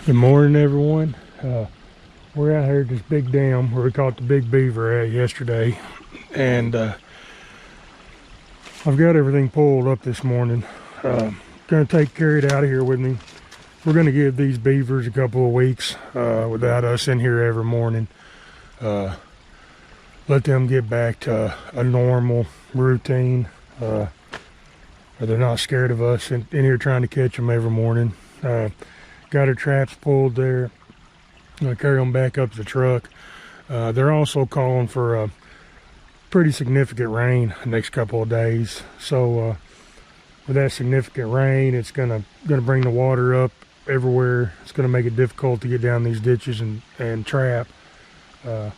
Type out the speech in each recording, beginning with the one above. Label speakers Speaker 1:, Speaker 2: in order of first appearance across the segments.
Speaker 1: Good morning, everyone. We're out here at this big dam where we caught the big beaver at yesterday, and I've got everything pulled up this morning. Gonna take Carrot out of here with me. We're gonna give these beavers a couple of weeks without us in here every morning. Let them get back to a normal routine where they're not scared of us in here trying to catch them every morning. Got our traps pulled there. Gonna carry them back up to the truck. They're also calling for a pretty significant rain the next couple of days. So with that significant rain, it's gonna bring the water up everywhere. It's gonna make it difficult to get down these ditches and trap. I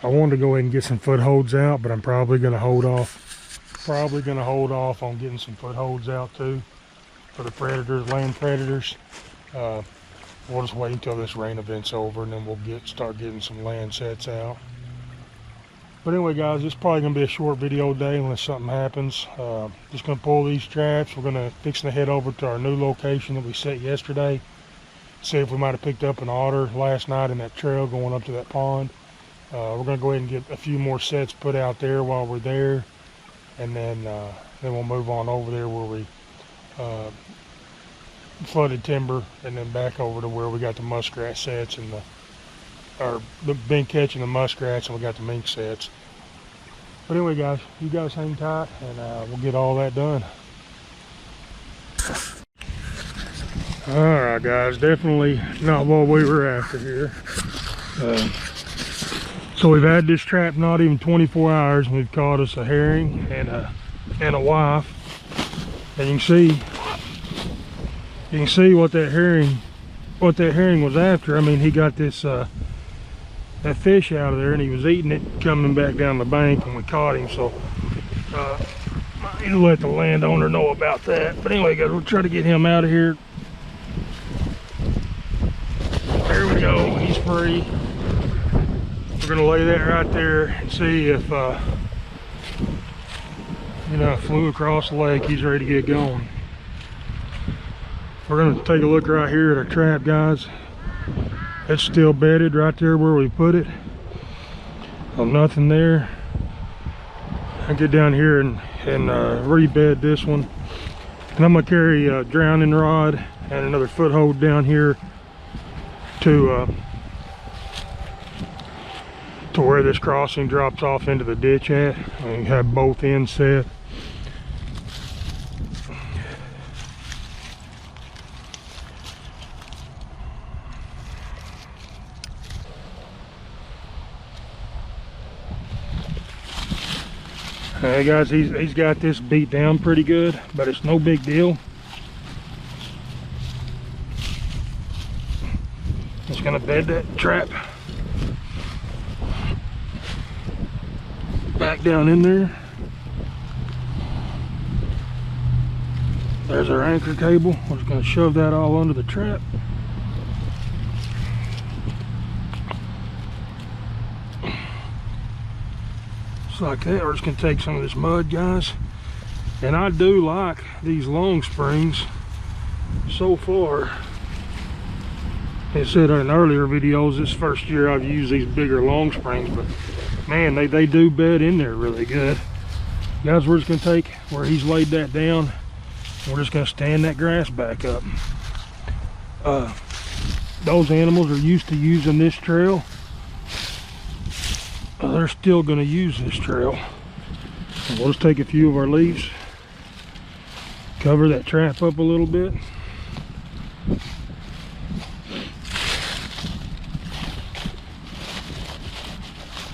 Speaker 1: wanted to go ahead and get some footholds out, but I'm probably gonna hold off. On getting some footholds out too for the predators, land predators. We'll just wait until this rain event's over, and then we'll start getting some land sets out. But anyway, guys, it's probably gonna be a short video day unless something happens. Just gonna pull these traps. We're gonna fix to head over to our new location that we set yesterday. See if we might have picked up an otter last night in that trail going up to that pond. We're gonna go ahead and get a few more sets put out there while we're there, and then we'll move on over there where we flooded timber, and then back over to where we got the muskrat sets and been catching the muskrats, and we got the mink sets. But anyway, guys, you guys hang tight, and we'll get all that done. All right, guys, definitely not what we were after here. So we've had this trap not even 24 hours, and we've caught us a herring and a wife, and you can see what that herring was after. I mean, he got this that fish out of there, and he was eating it coming back down the bank when we caught him. So I need to let the landowner know about that. But anyway, guys, we'll try to get him out of here. There we go, he's free. We're gonna lay that right there and see if flew across the lake, he's ready to get going. We're gonna take a look right here at our trap, guys. It's still bedded right there where we put it. Oh, nothing there. I'll get down here and rebed this one. And I'm gonna carry a drowning rod and another foothold down here to where this crossing drops off into the ditch at. And have both ends set. Hey guys, he's got this beat down pretty good, but it's no big deal. Just gonna bed that trap back down in there. There's our anchor cable. We're just gonna shove that all under the trap. Like that. We're just gonna take some of this mud, guys, and I do like these long springs so far. As I said in earlier videos, this first year I've used these bigger long springs, but man, they do bed in there really good. Guys, we're just gonna take where he's laid that down, and we're just gonna stand that grass back up. Those animals are used to using this trail. They're still going to use this trail. And we'll just take a few of our leaves, cover that trap up a little bit.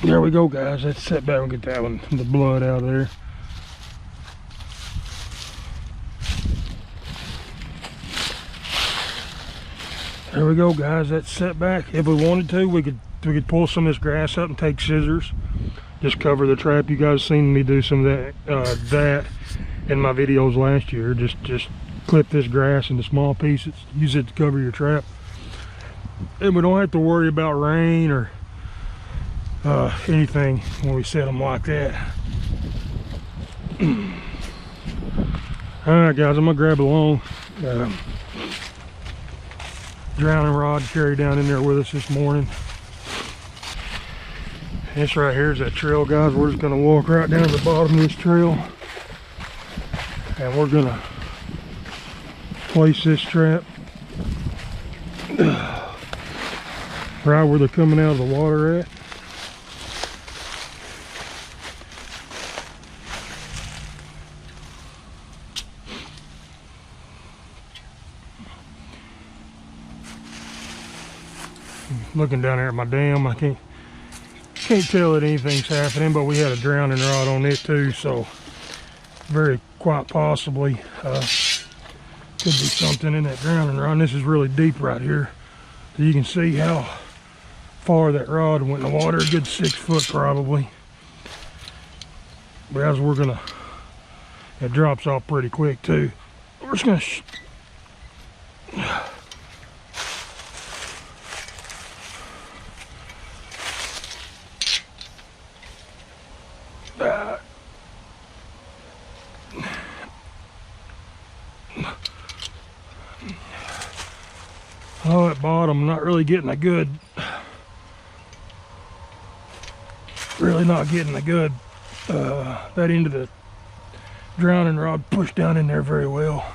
Speaker 1: There we go, guys. Let's set back and get that one, the blood out of there. There we go, guys. That's set back. If we wanted to, we could pull some of this grass up and take scissors, just cover the trap. You guys seen me do some of that in my videos last year. Just clip this grass into small pieces, use it to cover your trap, and we don't have to worry about rain or anything when we set them like that. All right, guys, I'm gonna grab along. drowning rod carried down in there with us this morning. This right here is that trail, guys. We're just gonna walk right down to the bottom of this trail, and we're gonna place this trap right where they're coming out of the water at. Looking down there at my dam, I can't tell that anything's happening, but we had a drowning rod on it too, so very quite possibly could be something in that drowning rod. And this is really deep right here, so you can see how far that rod went in the water. A good 6 foot probably. But as we're gonna, it drops off pretty quick too. We're just gonna oh, at bottom, not really getting a good, that end of the drowning rod pushed down in there very well.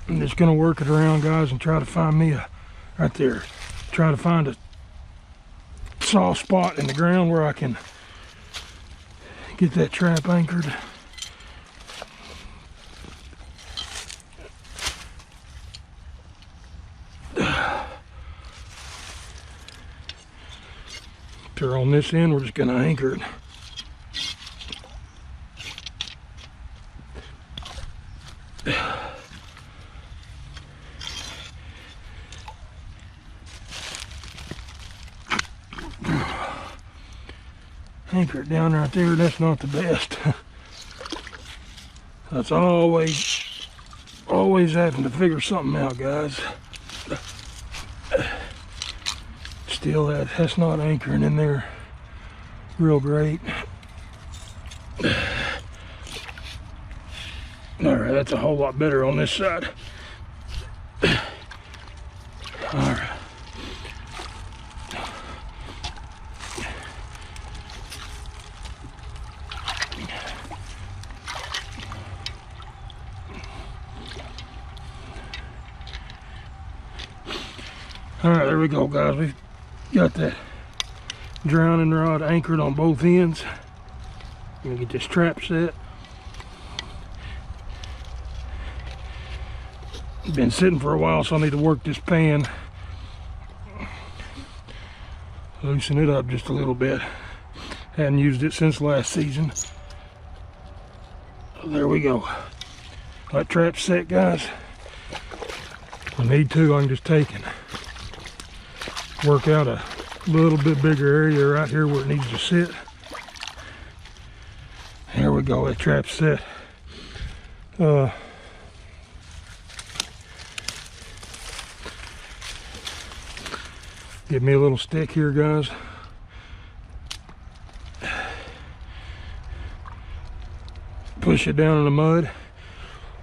Speaker 1: I'm just gonna work it around, guys, and try to find me try to find a soft spot in the ground where I can get that trap anchored. So on this end, we're just gonna anchor it. Anchor it down right there. That's not the best. That's always having to figure something out, guys. Still, that's not anchoring in there real great. All right, that's a whole lot better on this side. All right. All right, there we go, guys. We've got that drowning rod anchored on both ends. I'm gonna get this trap set. Been sitting for a while, so I need to work this pan, loosen it up just a little bit. Hadn't used it since last season. So there we go. That trap set, guys. If I need to, I can just take and work out a little bit bigger area right here where it needs to sit. There we go, that trap set. Give me a little stick here, guys. Push it down in the mud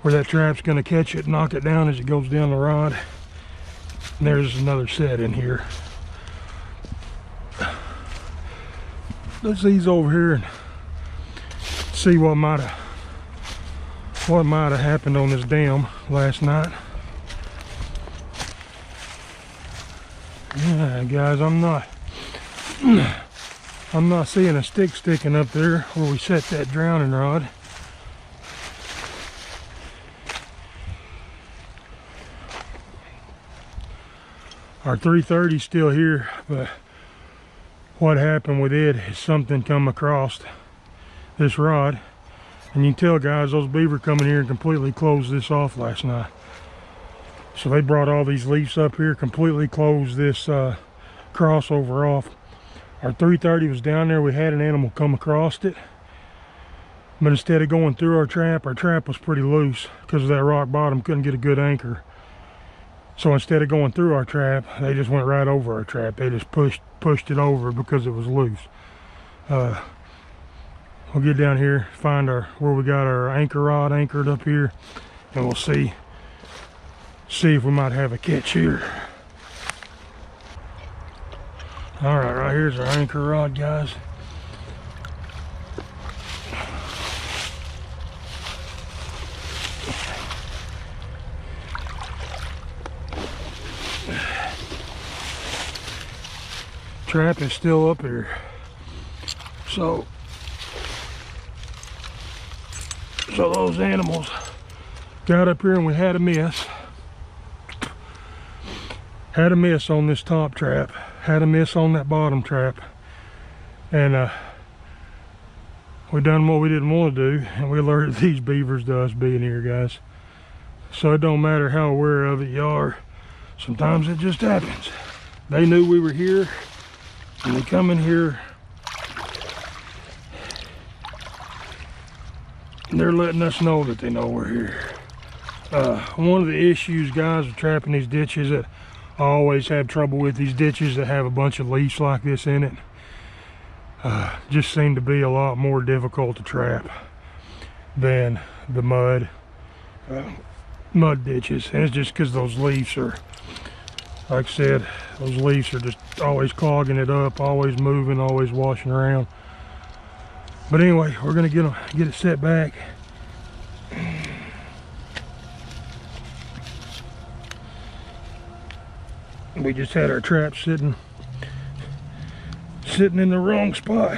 Speaker 1: where that trap's gonna catch it, knock it down as it goes down the rod. And there's another set in here. Let's ease over here and see what might have happened on this dam last night. Yeah, guys, I'm not seeing a stick sticking up there where we set that drowning rod. Our 330's still here, but what happened with it is something come across this rod, and you can tell, guys, those beaver come in here and completely closed this off last night. So they brought all these leaves up here, completely closed this crossover off. Our 330 was down there. We had an animal come across it, but instead of going through our trap was pretty loose because of that rock bottom. Couldn't get a good anchor. So instead of going through our trap, they just went right over our trap. They just pushed it over because it was loose. we'll get down here, find where we got our anchor rod anchored up here, and we'll see if we might have a catch here. All right, right here's our anchor rod, guys. Trap is still up here, so those animals got up here and we had a miss. Had a miss on this top trap, had a miss on that bottom trap, and we done what we didn't want to do, and we alerted these beavers to us being here, guys. So it don't matter how aware of it you are, sometimes it just happens. They knew we were here, and they come in here and they're letting us know that they know we're here. One of the issues, guys, with trapping these ditches that I always have trouble with, these ditches that have a bunch of leaves like this in it, just seem to be a lot more difficult to trap than the mud ditches. And it's just because those leaves are, like I said, those leaves are just always clogging it up, always moving, always washing around. But anyway, we're gonna get it set back. We just had our trap sitting in the wrong spot.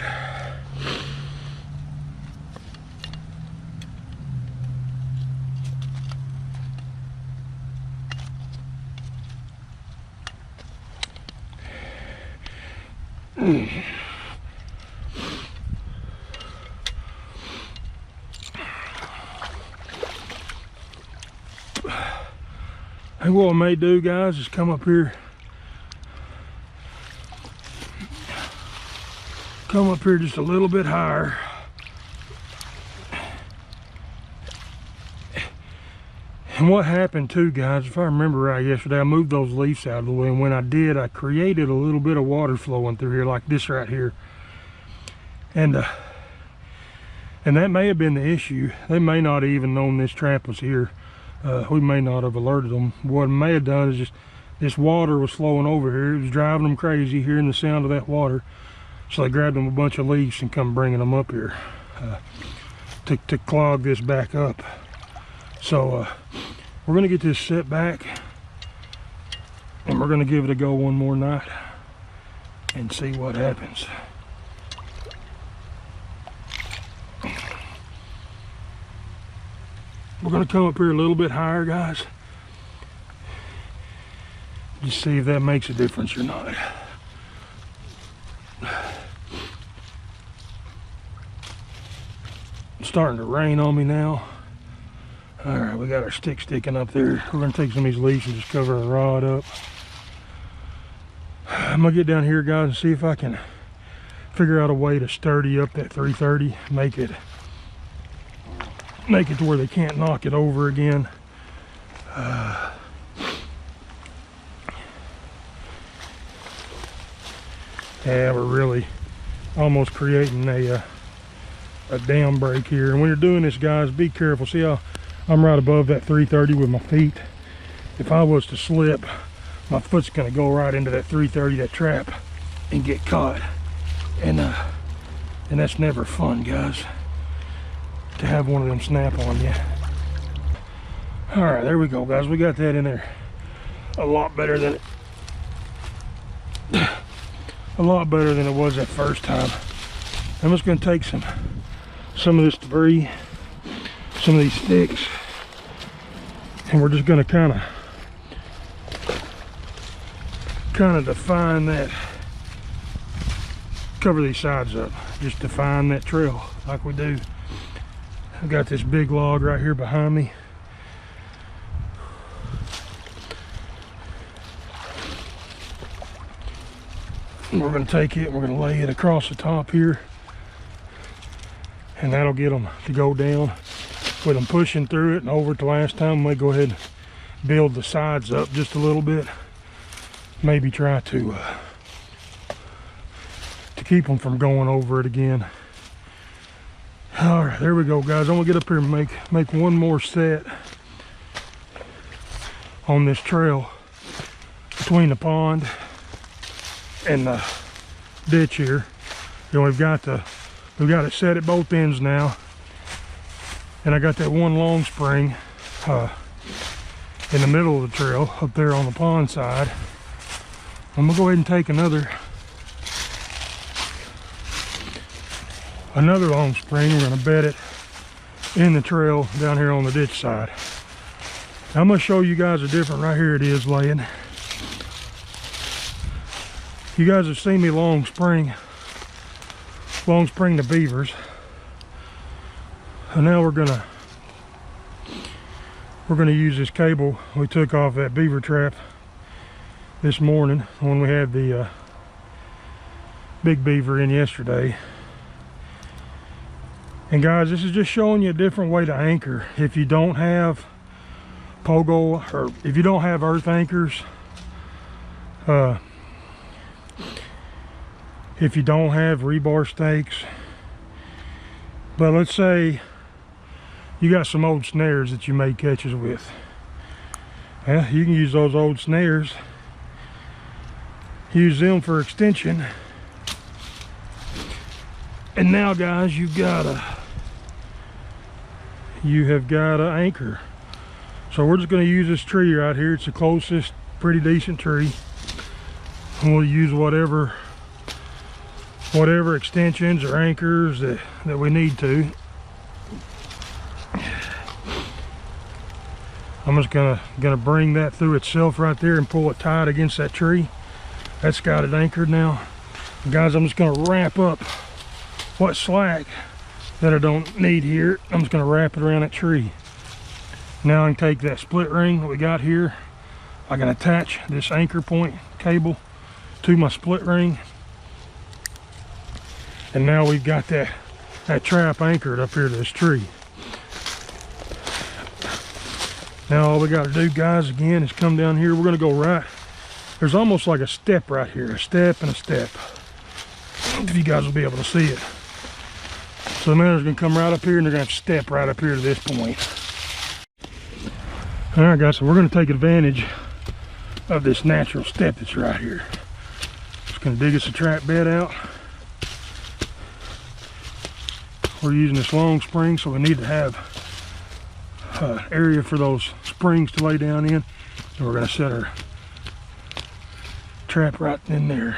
Speaker 1: I think what I may do, guys, is come up here just a little bit higher. And what happened too, guys, if I remember right, yesterday I moved those leaves out of the way, and when I did, I created a little bit of water flowing through here like this right here. And that may have been the issue. They may not have even known this trap was here. We may not have alerted them. What I may have done is just, this water was flowing over here. It was driving them crazy hearing the sound of that water. So they grabbed them a bunch of leaves and come bringing them up here to clog this back up. So we're gonna get this set back, and we're gonna give it a go one more night and see what happens. We're gonna come up here a little bit higher, guys. Just see if that makes a difference or not. It's starting to rain on me now. All right, we got our stick sticking up there. We're gonna take some of these leaves and just cover our rod up. I'm gonna get down here, guys, and see if I can figure out a way to sturdy up that 330, make it to where they can't knock it over again. Yeah, we're really almost creating a dam break here. And when you're doing this, guys, be careful. See how I'm right above that 330 with my feet? If I was to slip, my foot's gonna go right into that 330, that trap, and get caught. And that's never fun, guys, to have one of them snap on you. All right, there we go, guys. We got that in there a lot better than it was that first time. I'm just going to take some of this debris, some of these sticks, and we're just going to kind of define that, cover these sides up, just define that trail like we do. I've got this big log right here behind me. And we're going to take it and we're going to lay it across the top here, and that'll get them to go down. With them pushing through it and over it the last time, we may go ahead and build the sides up just a little bit. Maybe try to keep them from going over it again. All right, there we go, guys. I'm gonna get up here and make one more set on this trail between the pond and the ditch here. You know, we've got it set at both ends now, and I got that one long spring in the middle of the trail up there on the pond side. I'm gonna go ahead and take another long spring. We're gonna bed it in the trail down here on the ditch side. Now I'm gonna show you guys a different, right here it is laying. You guys have seen me long spring the beavers. And now we're gonna use this cable we took off that beaver trap this morning when we had the big beaver in yesterday. And guys, this is just showing you a different way to anchor. If you don't have pogo, or if you don't have earth anchors, if you don't have rebar stakes, but let's say you got some old snares that you made catches with, well, you can use those old snares, use them for extension. And now, guys, you have got an anchor. So we're just going to use this tree right here. It's the closest pretty decent tree, and we'll use whatever extensions or anchors that we need to. I'm just gonna bring that through itself right there and pull it tight against that tree. That's got it anchored now. Guys, I'm just gonna wrap up what slack that I don't need here. I'm just gonna wrap it around that tree. Now I can take that split ring that we got here. I can attach this anchor point cable to my split ring. And now we've got that trap anchored up here to this tree. Now all we got to do, guys, again, is come down here. We're going to go right. There's almost like a step right here, a step and a step. If you guys will be able to see it. So the man's going to come right up here, and they're going to step right up here to this point. All right, guys, so we're going to take advantage of this natural step that's right here. Just going to dig us a trap bed out. We're using this long spring, so we need to have area for those springs to lay down in. And we're going to set our trap right in there.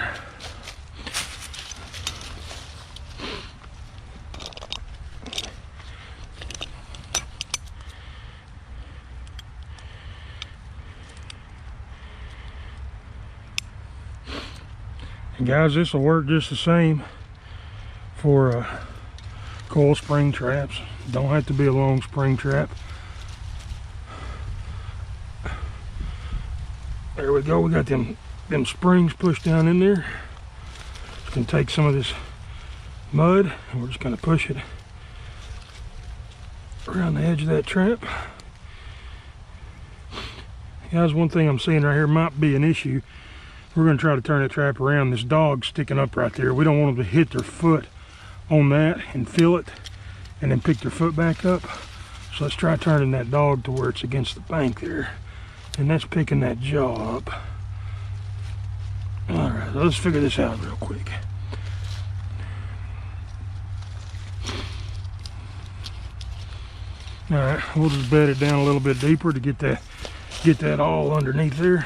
Speaker 1: And guys, this will work just the same for coil spring traps. Don't have to be a long spring trap. There we go. We got them springs pushed down in there. Just gonna take some of this mud and we're just gonna push it around the edge of that trap. Guys, one thing I'm seeing right here might be an issue. We're gonna try to turn that trap around. This dog's sticking up right there. We don't want them to hit their foot on that and feel it and then pick their foot back up. So let's try turning that dog to where it's against the bank there, and that's picking that jaw up. All right, let's figure this out real quick. All right, we'll just bed it down a little bit deeper to get that all underneath there.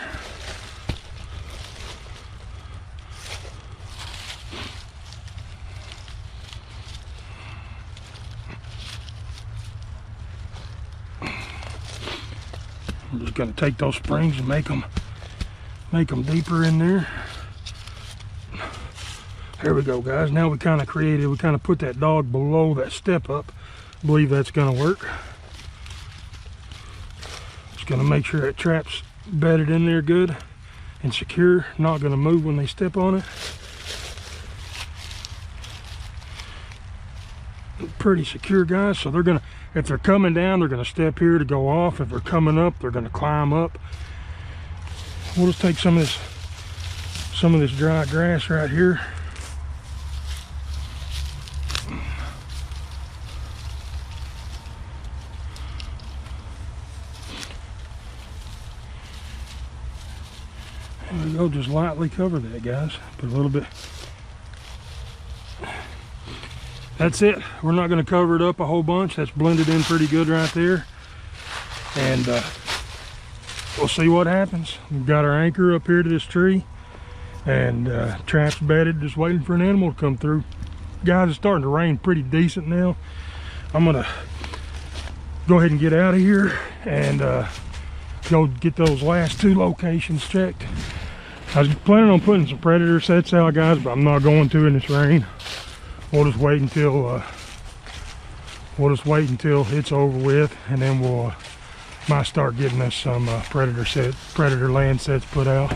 Speaker 1: I'm just going to take those springs and make them deeper in there. There we go, guys. Now we kind of put that dog below that step up. I believe that's going to work. Just going to make sure that trap's bedded in there good and secure. Not going to move when they step on it. Pretty secure, guys. So they're going to, if they're coming down, they're going to step here to go off. If they're coming up, they're going to climb up. We'll just take some of this dry grass right here. we go, just lightly cover that, guys. Put a little bit. That's it. We're not going to cover it up a whole bunch. That's blended in pretty good right there. And we'll see what happens. We've got our anchor up here to this tree, and traps bedded, just waiting for an animal to come through. Guys, it's starting to rain pretty decent now. I'm gonna go ahead and get out of here and go get those last 2 locations checked. I was planning on putting some predator sets out, guys, but I'm not going to in this rain. We'll just wait until it's over with, and then we'll might start getting us some predator land sets put out.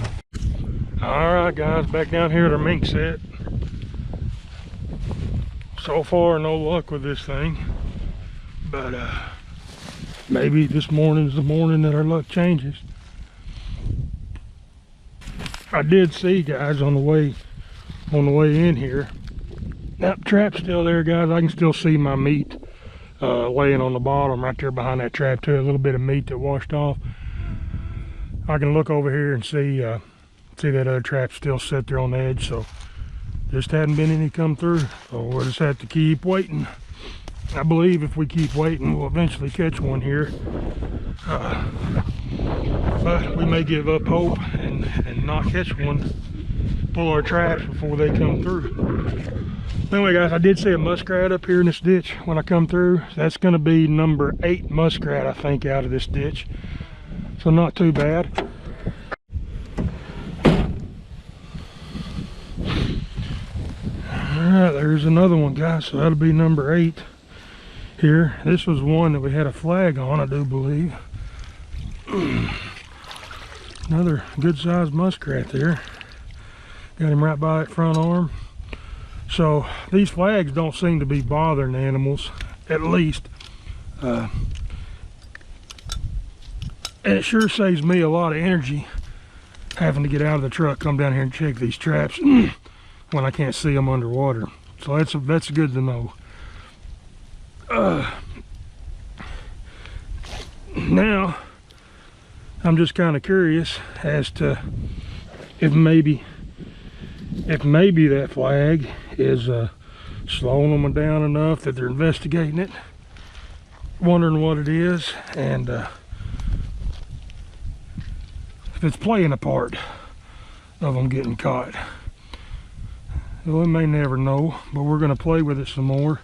Speaker 1: All right, guys, back down here at our mink set. So far, no luck with this thing, but maybe this morning's the morning that our luck changes. I did see, guys, on the way in here. That trap's still there, guys. I can still see my meat laying on the bottom right there behind that trap too. A little bit of meat that washed off. I can look over here and see that other trap still set there on the edge. So just hadn't been any come through. So we'll just have to keep waiting. I believe if we keep waiting, we'll eventually catch one here. But we may give up hope and not catch one. Pull our traps before they come through. Anyway, guys, I did see a muskrat up here in this ditch when I come through. That's going to be number 8 muskrat, I think, out of this ditch. So not too bad. Alright, there's another one, guys. So that'll be number 8 here. This was one that we had a flag on, I do believe. Another good-sized muskrat there. Got him right by that front arm. So these flags don't seem to be bothering the animals, at least. And it sure saves me a lot of energy having to get out of the truck, come down here and check these traps when I can't see them underwater. So that's good to know. Now I'm just kind of curious as to if maybe that flag is slowing them down enough that they're investigating it, wondering what it is, and if it's playing a part of them getting caught. Well, we may never know, but we're going to play with it some more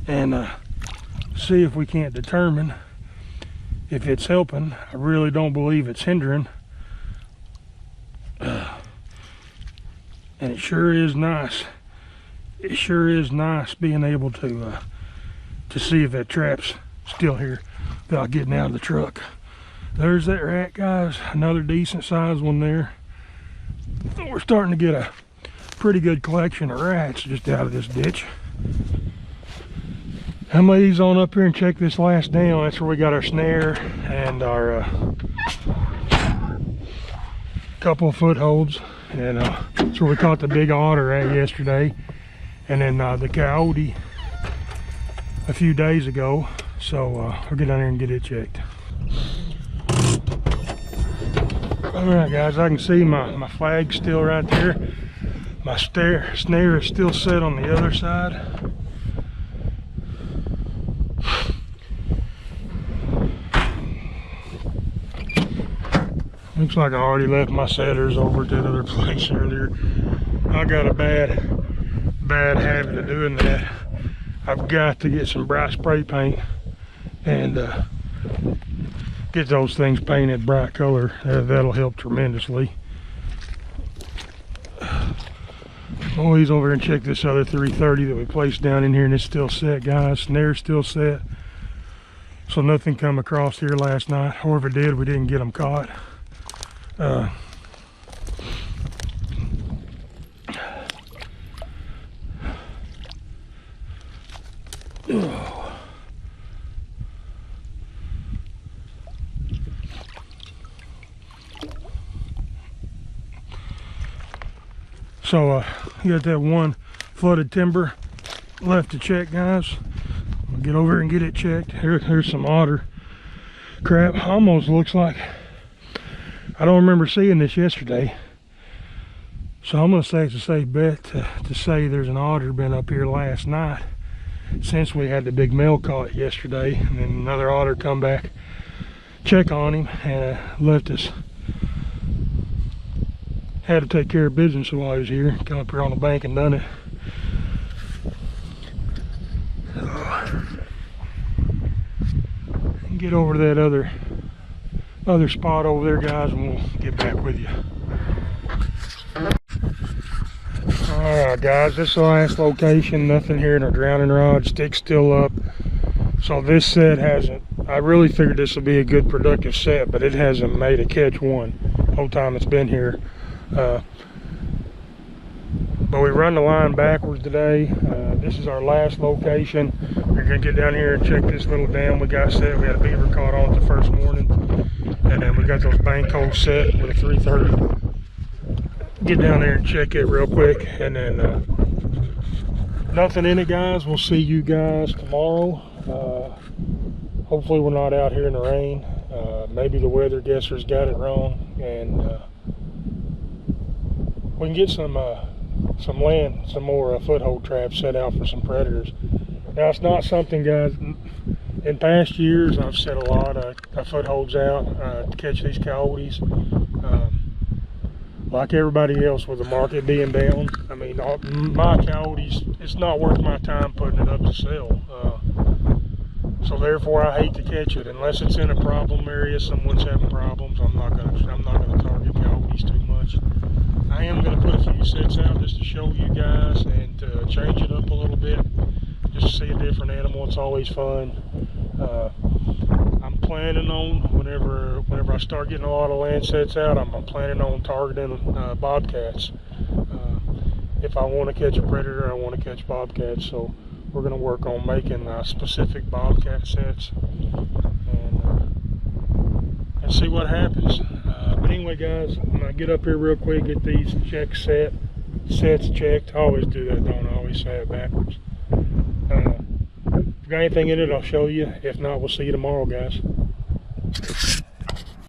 Speaker 1: and see if we can't determine if it's helping. I really don't believe it's hindering. And it sure is nice. It sure is nice being able to see if that trap's still here without getting out of the truck. There's that rat, guys. Another decent sized one there. We're starting to get a pretty good collection of rats just out of this ditch. I'm gonna ease on up here and check this last down. That's where we got our snare and our couple of footholds. And that's where we caught the big otter at yesterday, and then the coyote a few days ago. So we'll get down here and get it checked. All right, guys, I can see my flag still right there. My snare is still set on the other side. Looks like I already left my setters over at that other place earlier. I got a bad habit of doing that. I've got to get some bright spray paint and get those things painted bright color. That'll help tremendously. Always over here and check this other 330 that we placed down in here, and it's still set, guys. Snare's still set. So nothing come across here last night, or if it did, we didn't get them caught. So you got that one flooded timber left to check, guys. I'll get over and get it checked. Here's some otter crap. Almost looks like, I don't remember seeing this yesterday. So I'm going to say it's a safe bet to say there's an otter been up here last night, since we had the big male caught yesterday, and then another otter come back, check on him, and left us. Had to take care of business while he was here. Come up here on the bank and done it. Get over to that other spot over there, guys, and we'll get back with you. Alright guys, this is the last location. Nothing here in our drowning rod. Stick's still up. So this set hasn't, I really figured this would be a good productive set, but it hasn't made a catch one the whole time it's been here. But we run the line backwards today. This is our last location. We're gonna get down here and check this little dam we got set. We had a beaver caught on it the first morning, and then we got those bank holes set with a 330. Get down there and check it real quick, and then nothing in it, guys. We'll see you guys tomorrow. Hopefully we're not out here in the rain. Maybe the weather guessers got it wrong, and we can get some more foothold traps set out for some predators. Now, it's not something, guys, in past years I've set a lot of footholds out to catch these coyotes. Like everybody else, with the market being down, I mean, my coyotes, it's not worth my time putting it up to sell. So therefore, I hate to catch it unless it's in a problem area. Someone's having problems. I'm not gonna target coyotes too much. I am gonna put a few sets out just to show you guys and to change it up a little bit, just to see a different animal. It's always fun. I'm planning on, whenever I start getting a lot of land sets out, I'm planning on targeting bobcats. If I want to catch a predator, I want to catch bobcats. So we're going to work on making specific bobcat sets and see what happens. But anyway, guys, I'm going to get up here real quick, get these sets checked. I always do that, don't I? Always say it backwards. If got anything in it, I'll show you. If not, we'll see you tomorrow, guys.